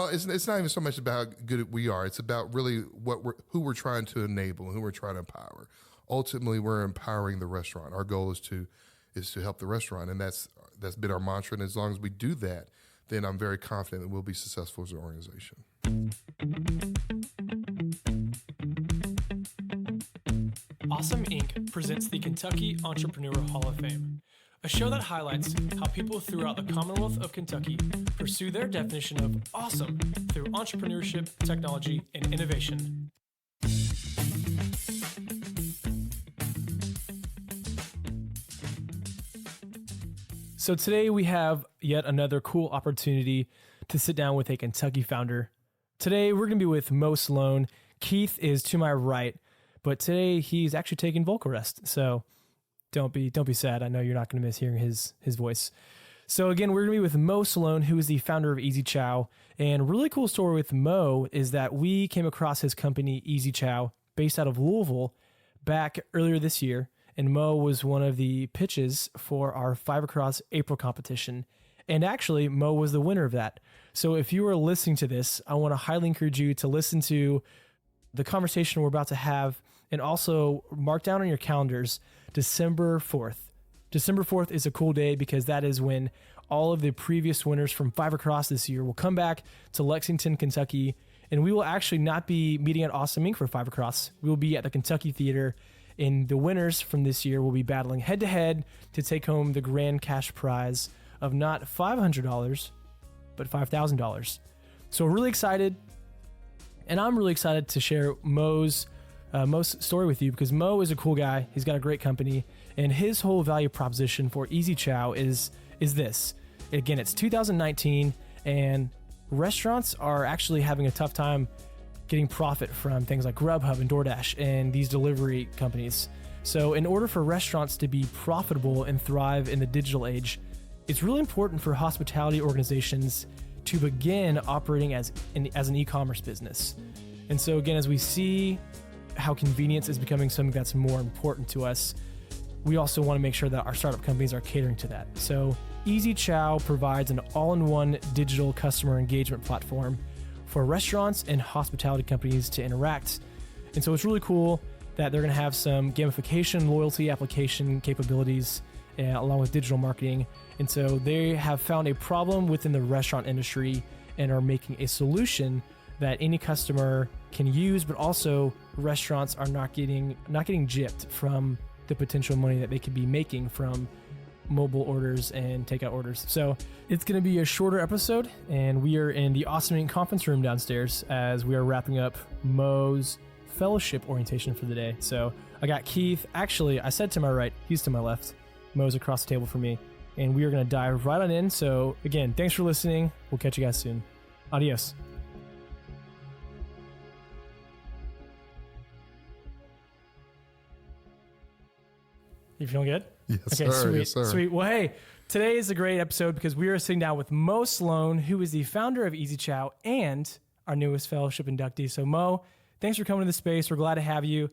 Well, it's not even so much about how good we are. It's about really who we're trying to enable and who we're trying to empower. Ultimately, we're empowering the restaurant. Our goal is to help the restaurant, and that's been our mantra. And as long as we do that, then I'm very confident that we'll be successful as an organization. Awesome Inc. presents the Kentucky Entrepreneur Hall of Fame, a show that highlights how people throughout the Commonwealth of Kentucky pursue their definition of awesome through entrepreneurship, technology, and innovation. So today we have yet another cool opportunity to sit down with a Kentucky founder. Today we're going to be with Mo Sloan. Keith is to my right, but today he's actually taking vocal rest. So don't be sad. I know you're not going to miss hearing his voice. So again, we're going to be with Mo Sloan, who is the founder of EZ-Chow. And a really cool story with Mo is that we came across his company, EZ-Chow, based out of Louisville, back earlier this year. And Mo was one of the pitches for our Five Across April competition. And actually, Mo was the winner of that. So if you are listening to this, I want to highly encourage you to listen to the conversation we're about to have, and also mark down on your calendars December 4th. December 4th is a cool day because that is when all of the previous winners from Five Across this year will come back to Lexington, Kentucky, and we will actually not be meeting at Awesome Inc. for Five Across. We will be at the Kentucky Theater, and the winners from this year will be battling head-to-head to take home the grand cash prize of not $500, but $5,000. So we're really excited, and I'm really excited to share Mo's story with you because Mo is a cool guy. He's got a great company, and his whole value proposition for EZ-Chow is this. Again, it's 2019, and restaurants are actually having a tough time getting profit from things like Grubhub and DoorDash and these delivery companies. So in order for restaurants to be profitable and thrive in the digital age, it's really important for hospitality organizations to begin operating as an e-commerce business. And so again, as we see how convenience is becoming something that's more important to us, we also want to make sure that our startup companies are catering to that. So EZ-Chow provides an all-in-one digital customer engagement platform for restaurants and hospitality companies to interact. And so it's really cool that they're going to have some gamification, loyalty application capabilities, along with digital marketing. And so they have found a problem within the restaurant industry and are making a solution that any customer can use, but also restaurants are not getting gypped from the potential money that they could be making from mobile orders and takeout orders. So it's going to be a shorter episode, and we are in the Awesome Inc. conference room downstairs as we are wrapping up Mo's fellowship orientation for the day. So I got Keith. Actually, I said to my right, he's to my left. Mo's across the table from me, and we are going to dive right on in. So again, thanks for listening. We'll catch you guys soon. Adios. You feeling good? Yes, okay, sir. Sweet, yes, sir. Sweet. Well, hey, today is a great episode because we are sitting down with Mo Sloan, who is the founder of EZ-Chow and our newest fellowship inductee. So Mo, thanks for coming to the space. We're glad to have you.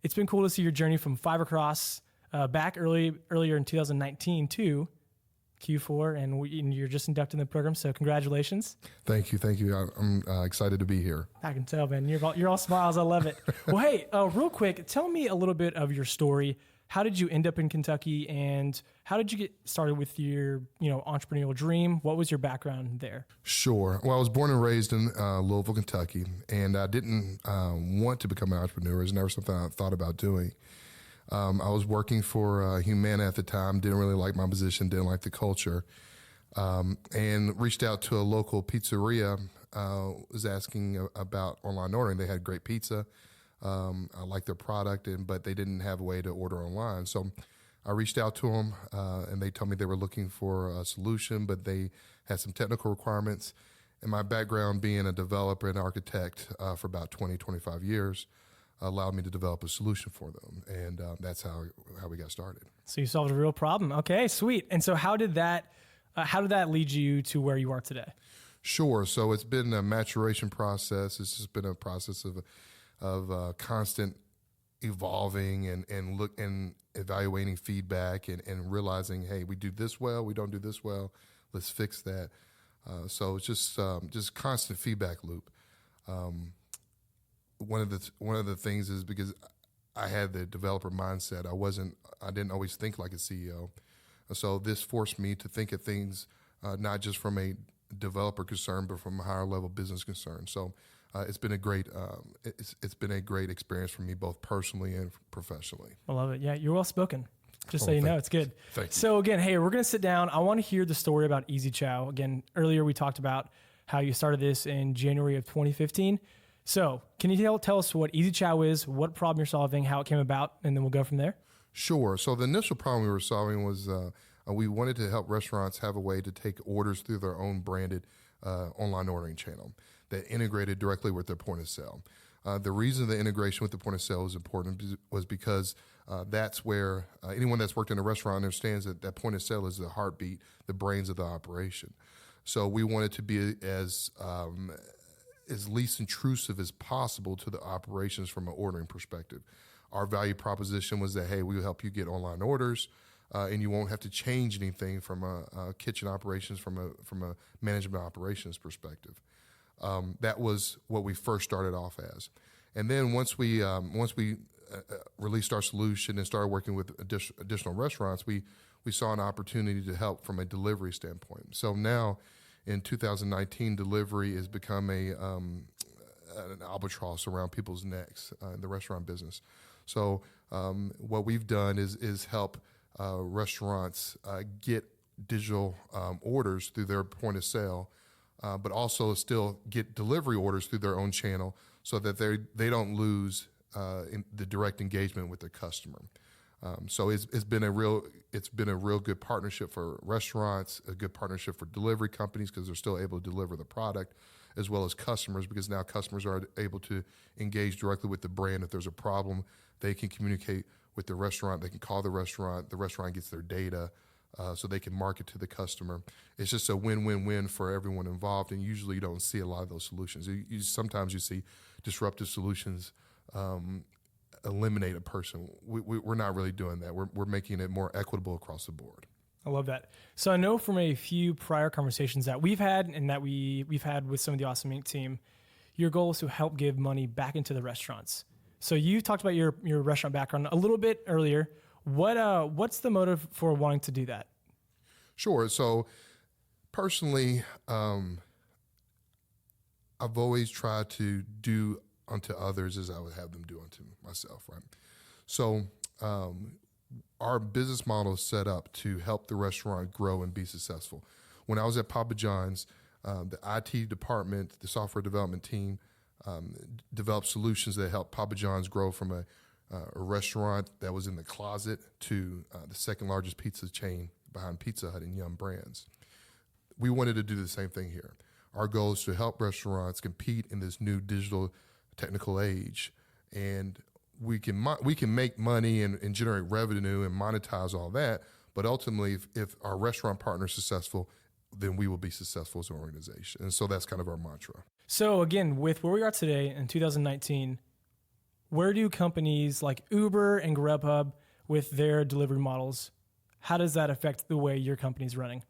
It's been cool to see your journey from Five Across back earlier in 2019 to Q4, and you're just inducted in the program. So congratulations. Thank you. I'm excited to be here. I can tell, man. You're all smiles. I love it. Well, hey, real quick, tell me a little bit of your story. How did you end up in Kentucky, and how did you get started with your, entrepreneurial dream? What was your background there? Sure. Well, I was born and raised in Louisville, Kentucky, and I didn't want to become an entrepreneur. It was never something I thought about doing. I was working for Humana at the time, didn't really like my position, didn't like the culture, and reached out to a local pizzeria, was asking about online ordering. They had great pizza. I liked their product, but they didn't have a way to order online. So I reached out to them, and they told me they were looking for a solution, but they had some technical requirements. And my background being a developer and architect for about 20, 25 years allowed me to develop a solution for them. And that's how we got started. So you solved a real problem. Okay, sweet. And so how did that lead you to where you are today? Sure. So it's been a maturation process. It's just been a process of constant evolving and evaluating feedback and realizing, hey, we do this well, we don't do this well, let's fix that. So it's just constant feedback loop. One of the things is because I had the developer mindset. I didn't always think like a CEO. So this forced me to think of things not just from a developer concern, but from a higher level business concern. So it's been a great experience for me, both personally and professionally. I love it. Yeah, you're well spoken. Just so Oh, you know, it's good. Thank you. So again, hey, we're going to sit down. I want to hear the story about EZ-Chow. Again, earlier we talked about how you started this in January of 2015. So can you tell us what EZ-Chow is, what problem you're solving, how it came about, and then we'll go from there? Sure. So the initial problem we were solving was we wanted to help restaurants have a way to take orders through their own branded online ordering channel that integrated directly with their point of sale. The reason the integration with the point of sale was important was because that's where anyone that's worked in a restaurant understands that that point of sale is the heartbeat, the brains of the operation. So we wanted to be as least intrusive as possible to the operations from an ordering perspective. Our value proposition was that, hey, we will help you get online orders, and you won't have to change anything from a kitchen operations, from a management operations perspective. That was what we first started off as. And then once we released our solution and started working with additional restaurants, we saw an opportunity to help from a delivery standpoint. So now in 2019, delivery has become an albatross around people's necks in the restaurant business. So what we've done is help restaurants get digital orders through their point of sale, but also still get delivery orders through their own channel so that they don't lose in the direct engagement with their customer. So it's been a real good partnership for restaurants, a good partnership for delivery companies because they're still able to deliver the product, as well as customers because now customers are able to engage directly with the brand. If there's a problem, they can communicate with the restaurant. They can call the restaurant. The restaurant gets their data, so they can market to the customer. It's just a win-win-win for everyone involved, and usually you don't see a lot of those solutions. Sometimes you see disruptive solutions eliminate a person. We're not really doing that. We're making it more equitable across the board. I love that. So I know from a few prior conversations that we've had and that we've had with some of the Awesome Inc. team, your goal is to help give money back into the restaurants. So you talked about your restaurant background a little bit earlier. What's the motive for wanting to do that? Sure. So personally, I've always tried to do unto others as I would have them do unto myself, right? So our business model is set up to help the restaurant grow and be successful. When I was at Papa John's, the IT department, the software development team, developed solutions that helped Papa John's grow from a restaurant that was in the closet to the second largest pizza chain behind Pizza Hut and Yum Brands. We wanted to do the same thing here. Our goal is to help restaurants compete in this new digital technical age, and we can make money and generate revenue and monetize all that. But ultimately, if our restaurant partner is successful, then we will be successful as an organization. And so that's kind of our mantra. So again, with where we are today in 2019, where do companies like Uber and Grubhub with their delivery models, how does that affect the way your company's running?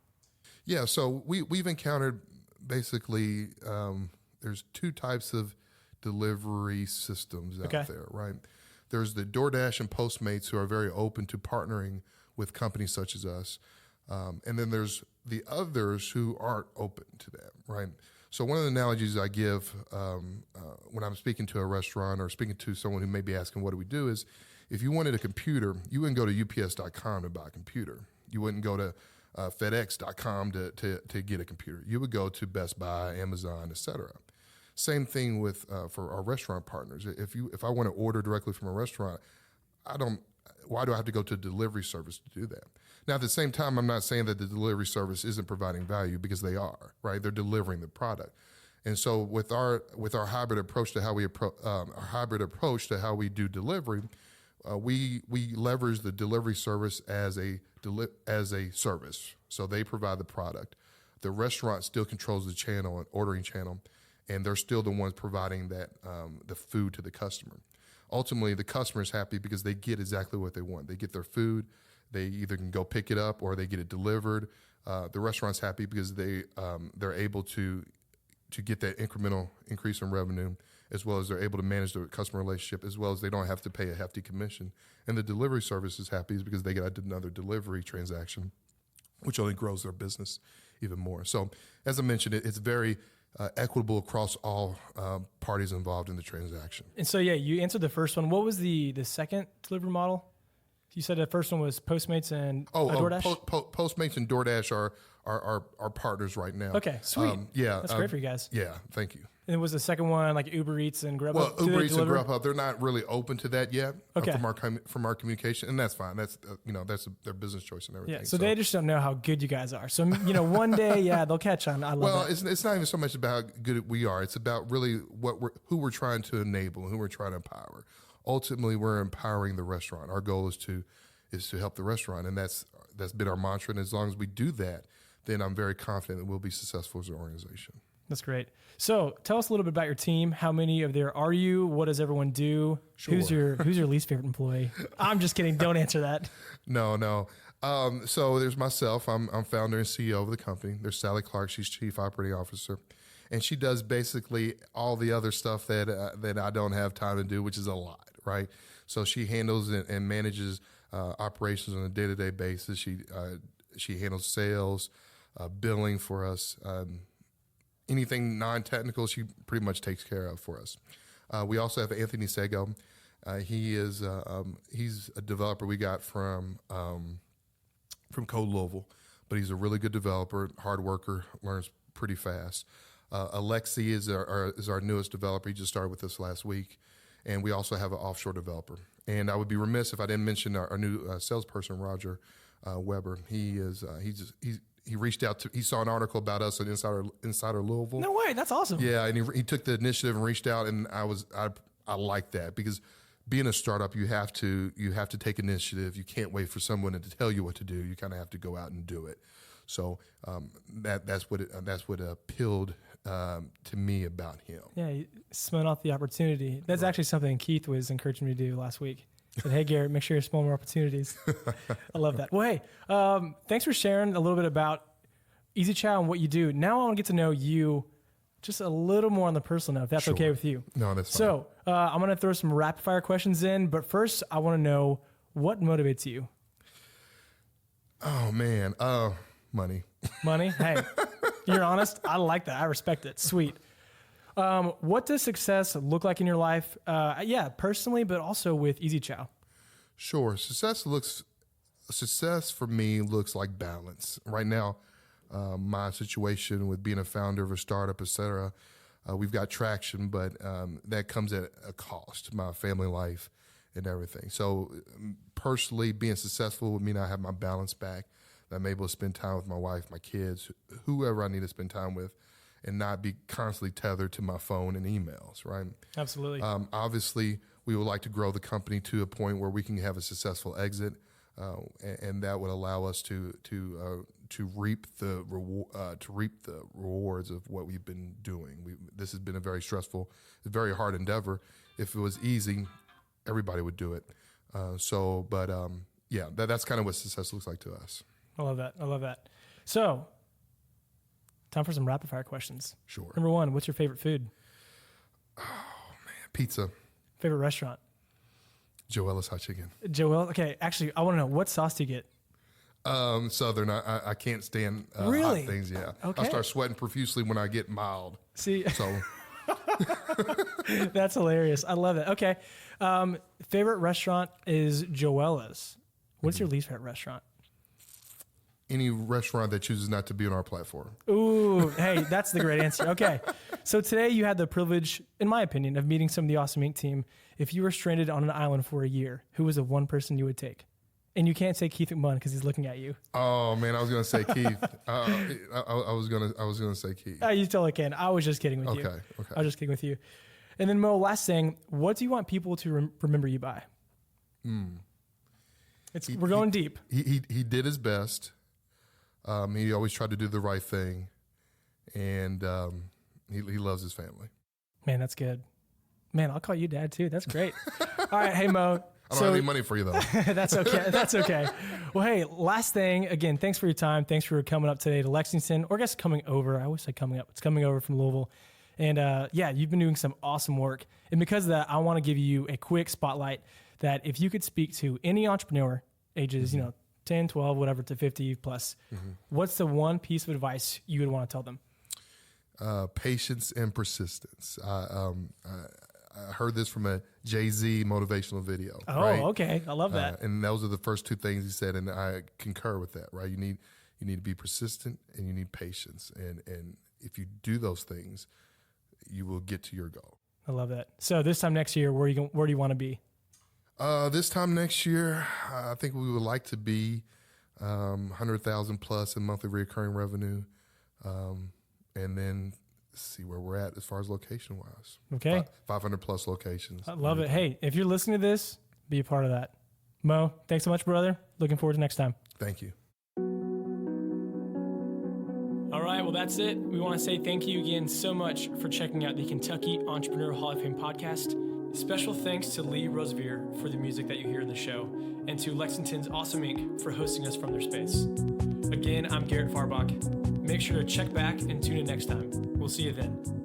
Yeah, so we've encountered basically there's two types of delivery systems out there, right? There's the DoorDash and Postmates who are very open to partnering with companies such as us. And then there's the others who aren't open to that, right? So one of the analogies I give when I'm speaking to a restaurant or speaking to someone who may be asking, what do we do, is if you wanted a computer, you wouldn't go to UPS.com to buy a computer. You wouldn't go to FedEx.com to get a computer. You would go to Best Buy, Amazon, et cetera. Same thing with for our restaurant partners. If I want to order directly from a restaurant, why do I have to go to a delivery service to do that? Now, at the same time, I'm not saying that the delivery service isn't providing value, because they are, right? They're delivering the product. And so with our hybrid approach to how we do delivery, we leverage the delivery service as a service. So they provide the product. The restaurant still controls the channel and ordering channel, and they're still the ones providing that the food to the customer. Ultimately, the customer is happy because they get exactly what they want. They get their food. They either can go pick it up or they get it delivered. The restaurant's happy because they're able to get that incremental increase in revenue, as well as they're able to manage the customer relationship, as well as they don't have to pay a hefty commission. And the delivery service is happy because they got another delivery transaction, which only grows their business even more. So, as I mentioned, it's very equitable across all parties involved in the transaction. And so, yeah, you answered the first one. What was the second delivery model? You said the first one was Postmates and DoorDash? Postmates and DoorDash are partners right now. Okay, sweet. Yeah. That's great for you guys. Yeah, thank you. And was the second one like Uber Eats and Grubhub? Well, Uber Eats and Grubhub, they're not really open to that yet. Okay. From our communication, and that's fine. That's that's their business choice and everything. Yeah. So they just don't know how good you guys are. So one day, yeah, they'll catch on. I love that. It's not even so much about how good we are. It's about really who we're trying to enable and who we're trying to empower. Ultimately, we're empowering the restaurant. Our goal is to help the restaurant, and that's been our mantra. And as long as we do that, then I'm very confident that we'll be successful as an organization. That's great. So tell us a little bit about your team. How many of there are you? What does everyone do? Sure. Who's your least favorite employee? I'm just kidding. Don't answer that. No. So there's myself. I'm founder and CEO of the company. There's Sally Clark. She's Chief Operating Officer. And she does basically all the other stuff that I don't have time to do, which is a lot, right? So she handles and manages operations on a day-to-day basis. She handles sales, billing for us. Anything non-technical, she pretty much takes care of for us. We also have Anthony Sego. He's a developer we got from Code Louisville, but he's a really good developer, hard worker, learns pretty fast. Alexi is our newest developer. He just started with us last week, and we also have an offshore developer. And I would be remiss if I didn't mention our new salesperson, Roger Weber. He reached out he saw an article about us at Insider Louisville. No way, that's awesome. Yeah, and he took the initiative and reached out, and I like that because being a startup, you have to take initiative. You can't wait for someone to tell you what to do. You kind of have to go out and do it. So that's what appealed to me about him. Yeah, he smelled out the opportunity. That's actually something Keith was encouraging me to do last week. He said, hey, Garrett, make sure you're smelling more opportunities. I love that. Well, hey, thanks for sharing a little bit about EZ-Chow and what you do. Now I want to get to know you just a little more on the personal note, if that's okay with you. No, that's fine. So I'm going to throw some rapid fire questions in, but first I want to know what motivates you? Oh, man. Money. Money? Hey, you're honest. I like that. I respect it. Sweet. What does success look like in your life? Personally, but also with EZ-Chow. Sure. Success for me looks like balance. Right now, my situation with being a founder of a startup, et cetera, we've got traction, but that comes at a cost, my family life and everything. So personally, being successful would mean I have my balance back. That I'm able to spend time with my wife, my kids, whoever I need to spend time with, and not be constantly tethered to my phone and emails, right? Absolutely. Obviously, we would like to grow the company to a point where we can have a successful exit, and that would allow us to reap the rewards of what we've been doing. This has been a very stressful, very hard endeavor. If it was easy, everybody would do it. That's kind of what success looks like to us. I love that. So, time for some rapid fire questions. Sure. Number one, what's your favorite food? Oh, man. Pizza. Favorite restaurant? Joella's Hot Chicken. Okay. Actually, I want to know, what sauce do you get? Southern. I can't stand really? hot things. Yeah. Okay. I start sweating profusely when I get mild. See? So. That's hilarious. I love it. Okay. Favorite restaurant is Joella's. What's your least favorite restaurant? Any restaurant that chooses not to be on our platform. Ooh, hey, that's the great answer. Okay. So today you had the privilege, in my opinion, of meeting some of the Awesome Inc. team. If you were stranded on an island for a year, who was the one person you would take? And you can't say Keith McMunn because he's looking at you. Oh man, I was gonna say Keith. I was gonna say Keith. You totally can. I was just kidding with you. Okay. I was just kidding with you. And then Mo, last thing, what do you want people to remember you by? We're going deep. He did his best. He always tried to do the right thing, and he loves his family. Man, that's good. Man, I'll call you dad too. That's great. All right, hey Mo, I don't have any money for you, though. That's okay. That's okay. Well, hey, last thing, again, thanks for your time. Thanks for coming up today to Lexington, or I guess coming over. I always say coming up. It's coming over from Louisville. And yeah, you've been doing some awesome work. And because of that, I want to give you a quick spotlight that if you could speak to any entrepreneur, ages, 10, 12, whatever, to 50 plus, what's the one piece of advice you would want to tell them? Patience and persistence. I heard this from a Jay-Z motivational video. Oh, right? okay. I love that. And those are the first two things he said, and I concur with that, right? You need to be persistent and you need patience. And if you do those things, you will get to your goal. I love that. So this time next year, where do you want to be? This time next year, I think we would like to be 100,000 plus in monthly recurring revenue, and then see where we're at as far as location wise. Okay, 500 plus locations. I love it. Hey, if you're listening to this, be a part of that. Mo, thanks so much, brother. Looking forward to next time. Thank you. All right, well, that's it. We want to say thank you again so much for checking out the Kentucky Entrepreneur Hall of Fame podcast. Special thanks to Lee Roseveare for the music that you hear in the show, and to Lexington's Awesome Inc. for hosting us from their space. Again, I'm Garrett Farbach. Make sure to check back and tune in next time. We'll see you then.